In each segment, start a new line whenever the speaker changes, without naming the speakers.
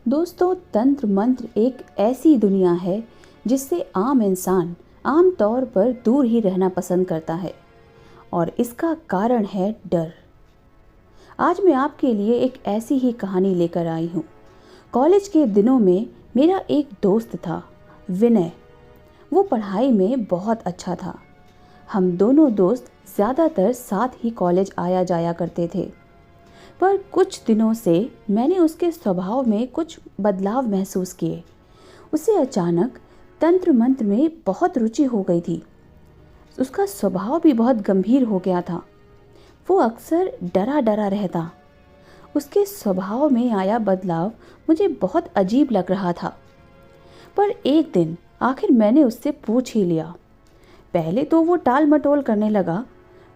दोस्तों, तंत्र मंत्र एक ऐसी दुनिया है जिससे आम इंसान आम तौर पर दूर ही रहना पसंद करता है, और इसका कारण है डर। आज मैं आपके लिए एक ऐसी ही कहानी लेकर आई हूँ। कॉलेज के दिनों में मेरा एक दोस्त था, विनय। वो पढ़ाई में बहुत अच्छा था। हम दोनों दोस्त ज़्यादातर साथ ही कॉलेज आया जाया करते थे। पर कुछ दिनों से मैंने उसके स्वभाव में कुछ बदलाव महसूस किए। उसे अचानक तंत्र मंत्र में बहुत रुचि हो गई थी। उसका स्वभाव भी बहुत गंभीर हो गया था। वो अक्सर डरा डरा रहता। उसके स्वभाव में आया बदलाव मुझे बहुत अजीब लग रहा था। पर एक दिन आखिर मैंने उससे पूछ ही लिया। पहले तो वो टाल मटोल करने लगा,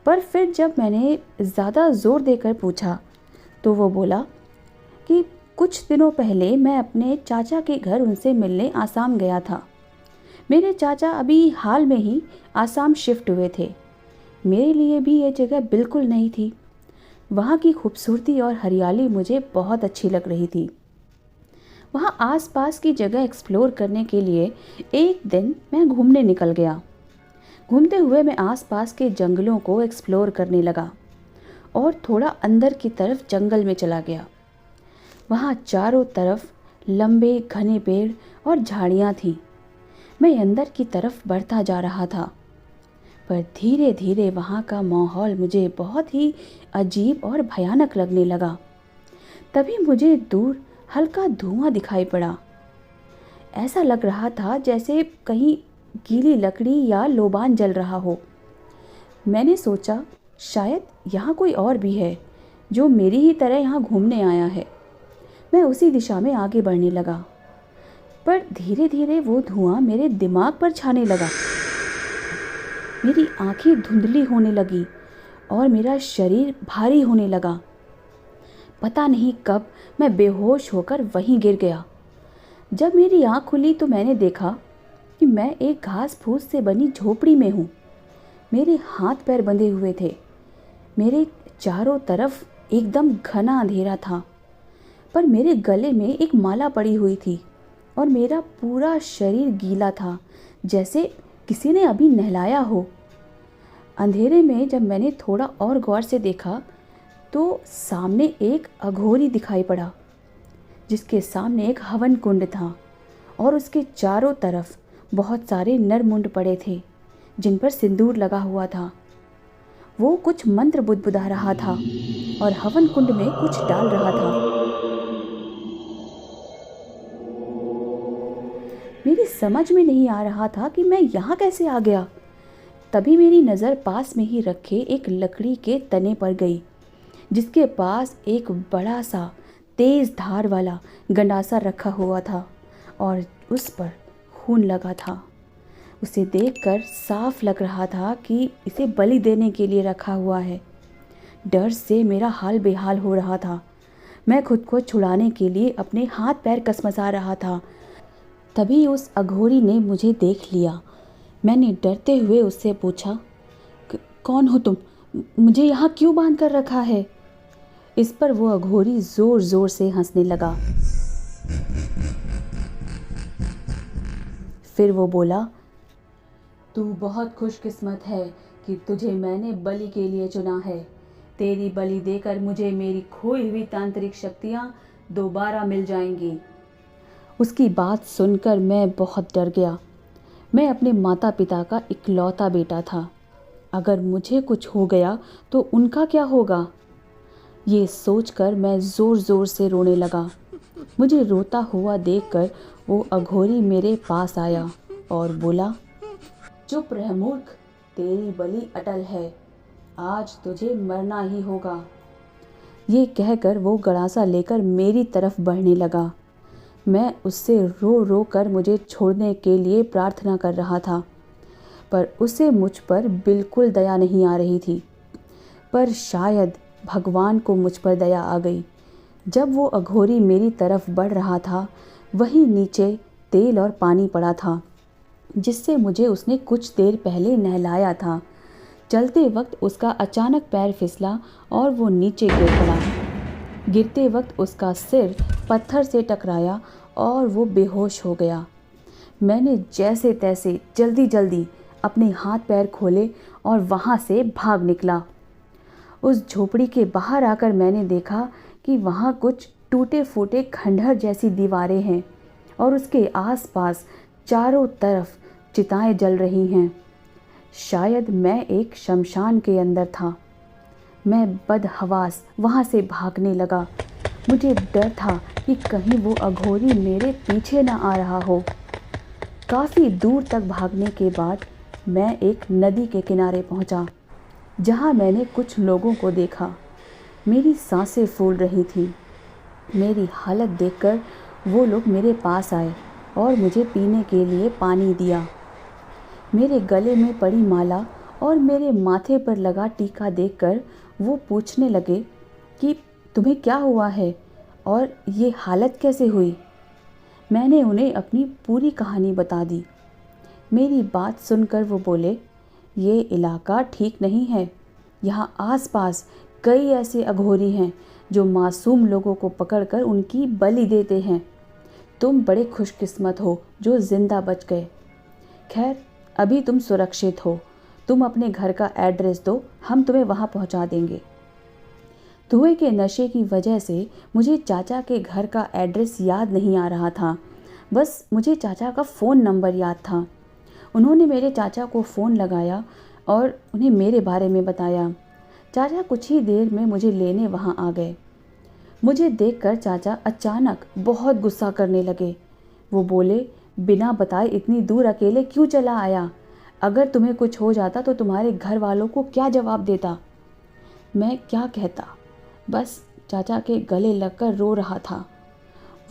पर फिर जब मैंने ज़्यादा ज़ोर देकर पूछा तो वो बोला कि कुछ दिनों पहले मैं अपने चाचा के घर उनसे मिलने आसाम गया था। मेरे चाचा अभी हाल में ही आसाम शिफ्ट हुए थे। मेरे लिए भी ये जगह बिल्कुल नई थी। वहाँ की खूबसूरती और हरियाली मुझे बहुत अच्छी लग रही थी। वहाँ आसपास की जगह एक्सप्लोर करने के लिए एक दिन मैं घूमने निकल गया। घूमते हुए मैं आसपास के जंगलों को एक्सप्लोर करने लगा और थोड़ा अंदर की तरफ जंगल में चला गया। वहाँ चारों तरफ लंबे घने पेड़ और झाड़ियाँ थीं। मैं अंदर की तरफ बढ़ता जा रहा था, पर धीरे धीरे वहाँ का माहौल मुझे बहुत ही अजीब और भयानक लगने लगा। तभी मुझे दूर हल्का धुआं दिखाई पड़ा। ऐसा लग रहा था जैसे कहीं गीली लकड़ी या लोबान जल रहा हो। मैंने सोचा शायद यहाँ कोई और भी है जो मेरी ही तरह यहाँ घूमने आया है। मैं उसी दिशा में आगे बढ़ने लगा, पर धीरे धीरे वो धुआं मेरे दिमाग पर छाने लगा। मेरी आंखें धुंधली होने लगी और मेरा शरीर भारी होने लगा। पता नहीं कब मैं बेहोश होकर वहीं गिर गया। जब मेरी आँख खुली तो मैंने देखा कि मैं एक घास फूस से बनी झोपड़ी में हूँ। मेरे हाथ पैर बंधे हुए थे। मेरे चारों तरफ एकदम घना अंधेरा था, पर मेरे गले में एक माला पड़ी हुई थी और मेरा पूरा शरीर गीला था, जैसे किसी ने अभी नहलाया हो। अंधेरे में जब मैंने थोड़ा और गौर से देखा तो सामने एक अघोरी दिखाई पड़ा, जिसके सामने एक हवन कुंड था और उसके चारों तरफ बहुत सारे नरमुंड पड़े थे जिन पर सिंदूर लगा हुआ था। वो कुछ मंत्र बुदबुदा रहा था और हवन कुंड में कुछ डाल रहा था। मेरी समझ में नहीं आ रहा था कि मैं यहाँ कैसे आ गया। तभी मेरी नज़र पास में ही रखे एक लकड़ी के तने पर गई, जिसके पास एक बड़ा सा तेज़ धार वाला गंडासा रखा हुआ था और उस पर खून लगा था। उसे देखकर साफ लग रहा था कि इसे बलि देने के लिए रखा हुआ है। डर से मेरा हाल बेहाल हो रहा था। मैं खुद को छुड़ाने के लिए अपने हाथ पैर कसमसा रहा था। तभी उस अघोरी ने मुझे देख लिया। मैंने डरते हुए उससे पूछा, कौन हो तुम? मुझे यहाँ क्यों बांध कर रखा है?" इस पर वो अघोरी ज़ोर ज़ोर से हंसने लगा। फिर वो बोला, "तू बहुत खुशकिस्मत है कि तुझे मैंने बलि के लिए चुना है। तेरी बलि देकर मुझे मेरी खोई हुई तांत्रिक शक्तियाँ दोबारा मिल जाएंगी।" उसकी बात सुनकर मैं बहुत डर गया। मैं अपने माता पिता का इकलौता बेटा था। अगर मुझे कुछ हो गया तो उनका क्या होगा? ये सोचकर मैं ज़ोर ज़ोर से रोने लगा। मुझे रोता हुआ देखकर वो अघोरी मेरे पास आया और बोला, "चुप रह मूर्ख, तेरी बलि अटल है। आज तुझे मरना ही होगा।" ये कहकर वो गड़ासा लेकर मेरी तरफ बढ़ने लगा। मैं उससे रो रो कर मुझे छोड़ने के लिए प्रार्थना कर रहा था, पर उसे मुझ पर बिल्कुल दया नहीं आ रही थी। पर शायद भगवान को मुझ पर दया आ गई। जब वो अघोरी मेरी तरफ बढ़ रहा था, वहीं नीचे तेल और पानी पड़ा था, जिससे मुझे उसने कुछ देर पहले नहलाया था। चलते वक्त उसका अचानक पैर फिसला और वो नीचे गिर पड़ा। गिरते वक्त उसका सिर पत्थर से टकराया और वो बेहोश हो गया। मैंने जैसे तैसे जल्दी जल्दी अपने हाथ पैर खोले और वहाँ से भाग निकला। उस झोपड़ी के बाहर आकर मैंने देखा कि वहाँ कुछ टूटे फूटे खंडहर जैसी दीवारें हैं और उसके आसपास चारों तरफ चिताएं जल रही हैं। शायद मैं एक शमशान के अंदर था। मैं बदहवास वहाँ से भागने लगा। मुझे डर था कि कहीं वो अघोरी मेरे पीछे न आ रहा हो। काफ़ी दूर तक भागने के बाद मैं एक नदी के किनारे पहुँचा, जहाँ मैंने कुछ लोगों को देखा। मेरी सांसें फूल रही थीं। मेरी हालत देखकर वो लोग मेरे पास आए और मुझे पीने के लिए पानी दिया। मेरे गले में पड़ी माला और मेरे माथे पर लगा टीका देखकर वो पूछने लगे कि तुम्हें क्या हुआ है और ये हालत कैसे हुई। मैंने उन्हें अपनी पूरी कहानी बता दी। मेरी बात सुनकर वो बोले, ये इलाका ठीक नहीं है। यहाँ आसपास कई ऐसे अघोरी हैं जो मासूम लोगों को पकड़कर उनकी बलि देते हैं। तुम बड़े खुशकिस्मत हो जो जिंदा बच गए। खैर, अभी तुम सुरक्षित हो। तुम अपने घर का एड्रेस दो, हम तुम्हें वहाँ पहुँचा देंगे। धुएं के नशे की वजह से मुझे चाचा के घर का एड्रेस याद नहीं आ रहा था। बस मुझे चाचा का फ़ोन नंबर याद था। उन्होंने मेरे चाचा को फ़ोन लगाया और उन्हें मेरे बारे में बताया। चाचा कुछ ही देर में मुझे लेने वहाँ आ गए। मुझे देखकर चाचा अचानक बहुत गुस्सा करने लगे। वो बोले, बिना बताए इतनी दूर अकेले क्यों चला आया? अगर तुम्हें कुछ हो जाता तो तुम्हारे घर वालों को क्या जवाब देता? मैं क्या कहता, बस चाचा के गले लगकर रो रहा था।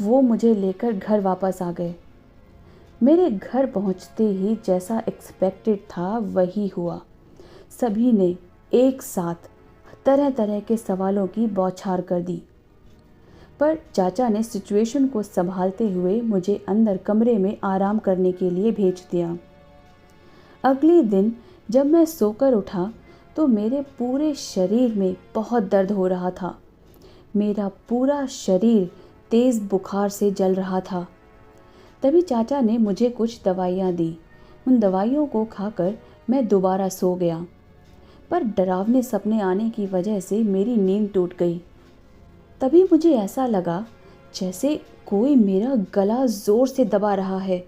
वो मुझे लेकर घर वापस आ गए। मेरे घर पहुंचते ही जैसा एक्सपेक्टेड था वही हुआ। सभी ने एक साथ तरह तरह के सवालों की बौछार कर दी, पर चाचा ने सिचुएशन को संभालते हुए मुझे अंदर कमरे में आराम करने के लिए भेज दिया। अगले दिन जब मैं सोकर उठा तो मेरे पूरे शरीर में बहुत दर्द हो रहा था। मेरा पूरा शरीर तेज़ बुखार से जल रहा था। तभी चाचा ने मुझे कुछ दवाइयाँ दी। उन दवाइयों को खाकर मैं दोबारा सो गया, पर डरावने सपने आने की वजह से मेरी नींद टूट गई। तभी मुझे ऐसा लगा जैसे कोई मेरा गला ज़ोर से दबा रहा है।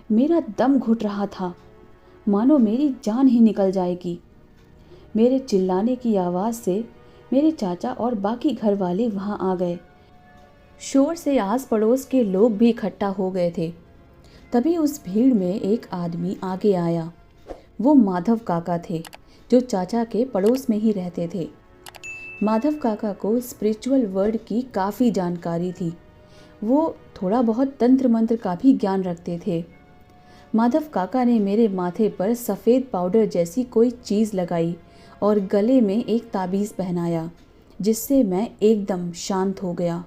मेरा दम घुट रहा था, मानो मेरी जान ही निकल जाएगी। मेरे चिल्लाने की आवाज़ से मेरे चाचा और बाकी घर वाले वहाँ आ गए। शोर से आस पड़ोस के लोग भी इकट्ठा हो गए थे। तभी उस भीड़ में एक आदमी आगे आया। वो माधव काका थे, जो चाचा के पड़ोस में ही रहते थे। माधव काका को स्पिरिचुअल वर्ल्ड की काफ़ी जानकारी थी। वो थोड़ा बहुत तंत्र मंत्र का भी ज्ञान रखते थे। माधव काका ने मेरे माथे पर सफ़ेद पाउडर जैसी कोई चीज़ लगाई और गले में एक ताबीज़ पहनाया, जिससे मैं एकदम शांत हो गया।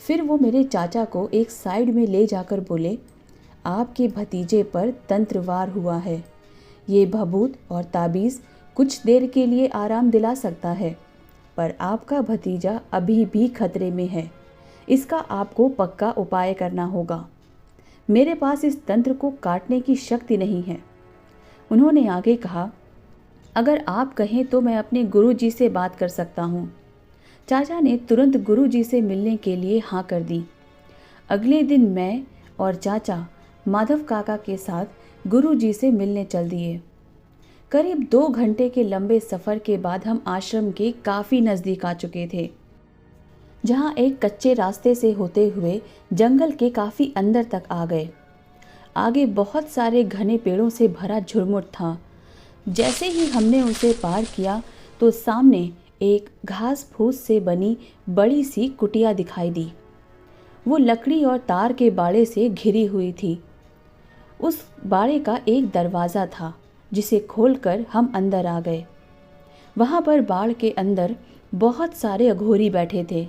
फिर वो मेरे चाचा को एक साइड में ले जाकर बोले, आपके भतीजे पर तंत्रवार हुआ है। ये भभूत और ताबीज़ कुछ देर के लिए आराम दिला सकता है, पर आपका भतीजा अभी भी खतरे में है। इसका आपको पक्का उपाय करना होगा। मेरे पास इस तंत्र को काटने की शक्ति नहीं है। उन्होंने आगे कहा, अगर आप कहें तो मैं अपने गुरुजी से बात कर सकता हूँ। चाचा ने तुरंत गुरुजी से मिलने के लिए हाँ कर दी। अगले दिन मैं और चाचा माधव काका के साथ गुरुजी से मिलने चल दिए। करीब 2 घंटे के लंबे सफ़र के बाद हम आश्रम के काफ़ी नज़दीक आ चुके थे, जहाँ एक कच्चे रास्ते से होते हुए जंगल के काफ़ी अंदर तक आ गए। आगे बहुत सारे घने पेड़ों से भरा झुरमुट था। जैसे ही हमने उसे पार किया तो सामने एक घास फूस से बनी बड़ी सी कुटिया दिखाई दी। वो लकड़ी और तार के बाड़े से घिरी हुई थी। उस बाड़े का एक दरवाज़ा था, जिसे खोलकर हम अंदर आ गए। वहाँ पर बाड़ के अंदर बहुत सारे अघोरी बैठे थे।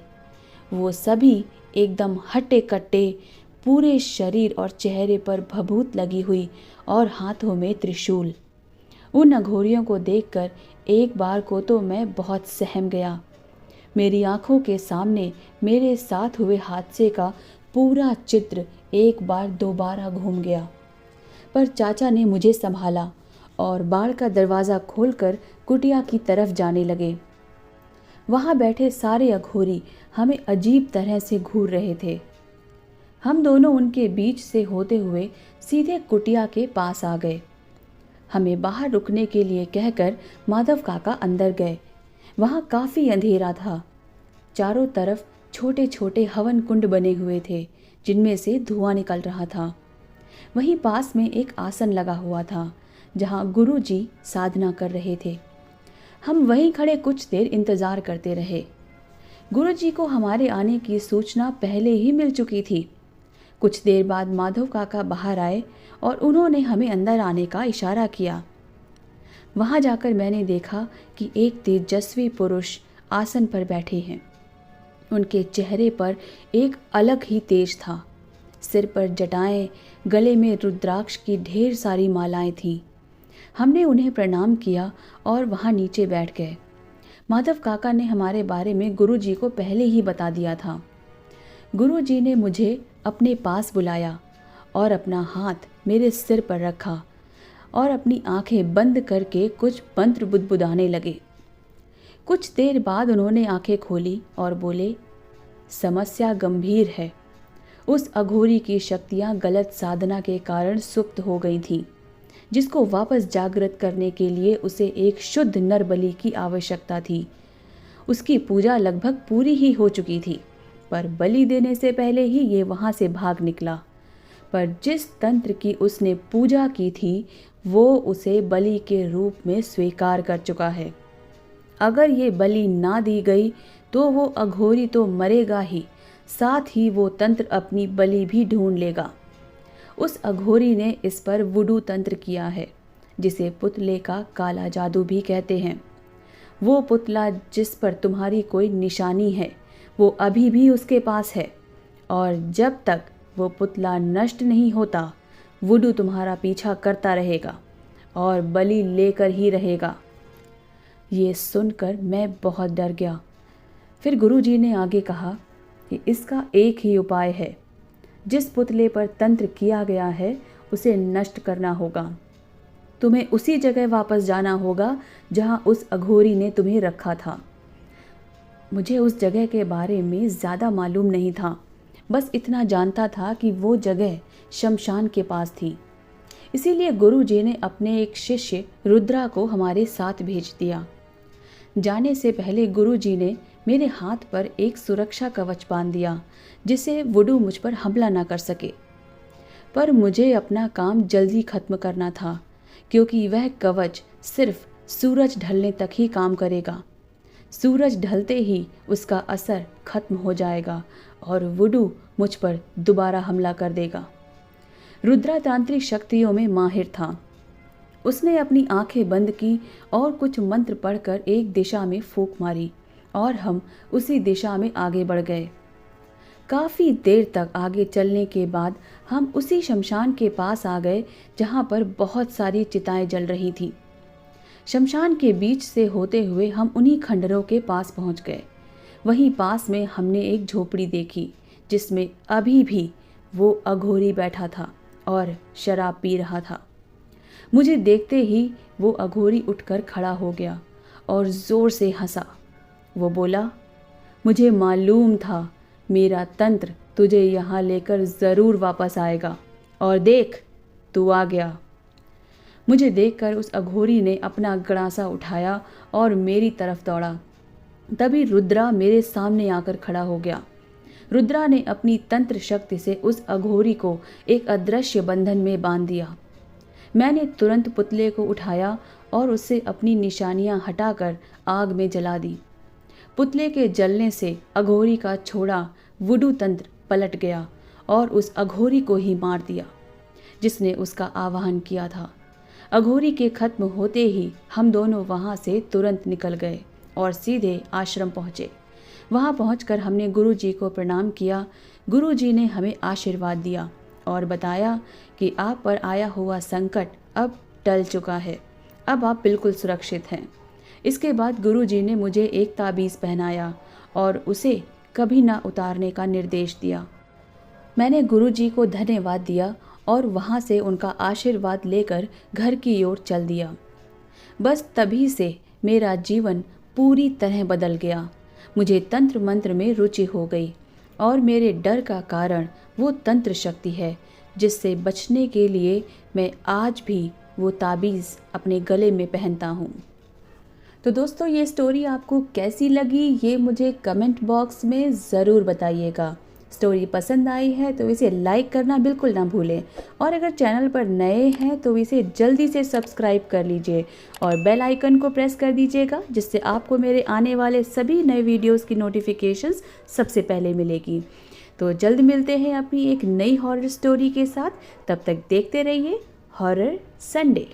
वो सभी एकदम हट्टे कट्टे, पूरे शरीर और चेहरे पर भभूत लगी हुई और हाथों में त्रिशूल। उन अघोरियों को देखकर एक बार को तो मैं बहुत सहम गया। मेरी आंखों के सामने मेरे साथ हुए हादसे का पूरा चित्र एक बार दोबारा घूम गया। पर चाचा ने मुझे संभाला और बाड़ का दरवाज़ा खोलकर कुटिया की तरफ जाने लगे। वहाँ बैठे सारे अघोरी हमें अजीब तरह से घूर रहे थे। हम दोनों उनके बीच से होते हुए सीधे कुटिया के पास आ गए। हमें बाहर रुकने के लिए कहकर माधव काका अंदर गए। वहाँ काफ़ी अंधेरा था। चारों तरफ छोटे छोटे हवन कुंड बने हुए थे जिनमें से धुआं निकल रहा था। वहीं पास में एक आसन लगा हुआ था जहाँ गुरुजी साधना कर रहे थे। हम वहीं खड़े कुछ देर इंतज़ार करते रहे। गुरुजी को हमारे आने की सूचना पहले ही मिल चुकी थी। कुछ देर बाद माधव काका बाहर आए और उन्होंने हमें अंदर आने का इशारा किया। वहाँ जाकर मैंने देखा कि एक तेजस्वी पुरुष आसन पर बैठे हैं। उनके चेहरे पर एक अलग ही तेज था। सिर पर जटाएं, गले में रुद्राक्ष की ढेर सारी मालाएं थीं। हमने उन्हें प्रणाम किया और वहाँ नीचे बैठ गए। माधव काका ने हमारे बारे में गुरुजी को पहले ही बता दिया था। गुरुजी ने मुझे अपने पास बुलाया और अपना हाथ मेरे सिर पर रखा और अपनी आंखें बंद करके कुछ मंत्र बुदबुदाने लगे। कुछ देर बाद उन्होंने आंखें खोली और बोले, समस्या गंभीर है। उस अघोरी की शक्तियां गलत साधना के कारण सुप्त हो गई थीं, जिसको वापस जागृत करने के लिए उसे एक शुद्ध नर बलि की आवश्यकता थी। उसकी पूजा लगभग पूरी ही हो चुकी थी, पर बलि देने से पहले ही ये वहाँ से भाग निकला। पर जिस तंत्र की उसने पूजा की थी वो उसे बलि के रूप में स्वीकार कर चुका है। अगर ये बलि ना दी गई तो वो अघोरी तो मरेगा ही, साथ ही वो तंत्र अपनी बलि भी ढूंढ लेगा। उस अघोरी ने इस पर वुडू तंत्र किया है, जिसे पुतले का काला जादू भी कहते हैं। वो पुतला जिस पर तुम्हारी कोई निशानी है वो अभी भी उसके पास है, और जब तक वो पुतला नष्ट नहीं होता वुडू तुम्हारा पीछा करता रहेगा और बलि लेकर ही रहेगा। ये सुनकर मैं बहुत डर गया। फिर गुरुजी ने आगे कहा कि इसका एक ही उपाय है। जिस पुतले पर तंत्र किया गया है उसे नष्ट करना होगा। तुम्हें उसी जगह वापस जाना होगा जहां उस अघोरी ने तुम्हें रखा था। मुझे उस जगह के बारे में ज़्यादा मालूम नहीं था, बस इतना जानता था कि वो जगह शमशान के पास थी। इसीलिए गुरुजी ने अपने एक शिष्य रुद्रा को हमारे साथ भेज दिया। जाने से पहले गुरुजी ने मेरे हाथ पर एक सुरक्षा कवच बांध दिया, जिससे वुडू मुझ पर हमला ना कर सके। पर मुझे अपना काम जल्दी खत्म करना था, क्योंकि वह कवच सिर्फ सूरज ढलने तक ही काम करेगा। सूरज ढलते ही उसका असर खत्म हो जाएगा और वुडू मुझ पर दोबारा हमला कर देगा। रुद्रा तांत्रिक शक्तियों में माहिर था। उसने अपनी आंखें बंद की और कुछ मंत्र पढ़कर एक दिशा में फूंक मारी और हम उसी दिशा में आगे बढ़ गए। काफ़ी देर तक आगे चलने के बाद हम उसी शमशान के पास आ गए जहाँ पर बहुत सारी चिताएं जल रही थी। शमशान के बीच से होते हुए हम उन्हीं खंडरों के पास पहुँच गए। वहीं पास में हमने एक झोपड़ी देखी जिसमें अभी भी वो अघोरी बैठा था और शराब पी रहा था। मुझे देखते ही वो अघोरी उठकर खड़ा हो गया और ज़ोर से हंसा। वो बोला, मुझे मालूम था मेरा तंत्र तुझे यहाँ लेकर ज़रूर वापस आएगा, और देख तू आ गया। मुझे देखकर उस अघोरी ने अपना गड़ासा उठाया और मेरी तरफ दौड़ा। तभी रुद्रा मेरे सामने आकर खड़ा हो गया। रुद्रा ने अपनी तंत्र शक्ति से उस अघोरी को एक अदृश्य बंधन में बांध दिया। मैंने तुरंत पुतले को उठाया और उससे अपनी निशानियां हटाकर आग में जला दी। पुतले के जलने से अघोरी का छोड़ा वुडू तंत्र पलट गया और उस अघोरी को ही मार दिया जिसने उसका आवाहन किया था। अघोरी के खत्म होते ही हम दोनों वहाँ से तुरंत निकल गए और सीधे आश्रम पहुँचे। वहाँ पहुँचकर हमने गुरुजी को प्रणाम किया। गुरुजी ने हमें आशीर्वाद दिया और बताया कि आप पर आया हुआ संकट अब टल चुका है। अब आप बिल्कुल सुरक्षित हैं। इसके बाद गुरुजी ने मुझे एक ताबीज़ पहनाया और उसे कभी ना उतारने का निर्देश दिया। मैंने गुरुजी को धन्यवाद दिया और वहाँ से उनका आशीर्वाद लेकर घर की ओर चल दिया। बस तभी से मेरा जीवन पूरी तरह बदल गया। मुझे तंत्र मंत्र में रुचि हो गई और मेरे डर का कारण वो तंत्र शक्ति है जिससे बचने के लिए मैं आज भी वो ताबीज़ अपने गले में पहनता हूँ। तो दोस्तों, ये स्टोरी आपको कैसी लगी ये मुझे कमेंट बॉक्स में ज़रूर बताइएगा। स्टोरी पसंद आई है तो इसे लाइक करना बिल्कुल ना भूलें और अगर चैनल पर नए हैं तो इसे जल्दी से सब्सक्राइब कर लीजिए और बेल आइकन को प्रेस कर दीजिएगा, जिससे आपको मेरे आने वाले सभी नए वीडियोस की नोटिफिकेशंस सबसे पहले मिलेगी। तो जल्द मिलते हैं अपनी एक नई हॉरर स्टोरी के साथ। तब तक देखते रहिए हॉरर संडे।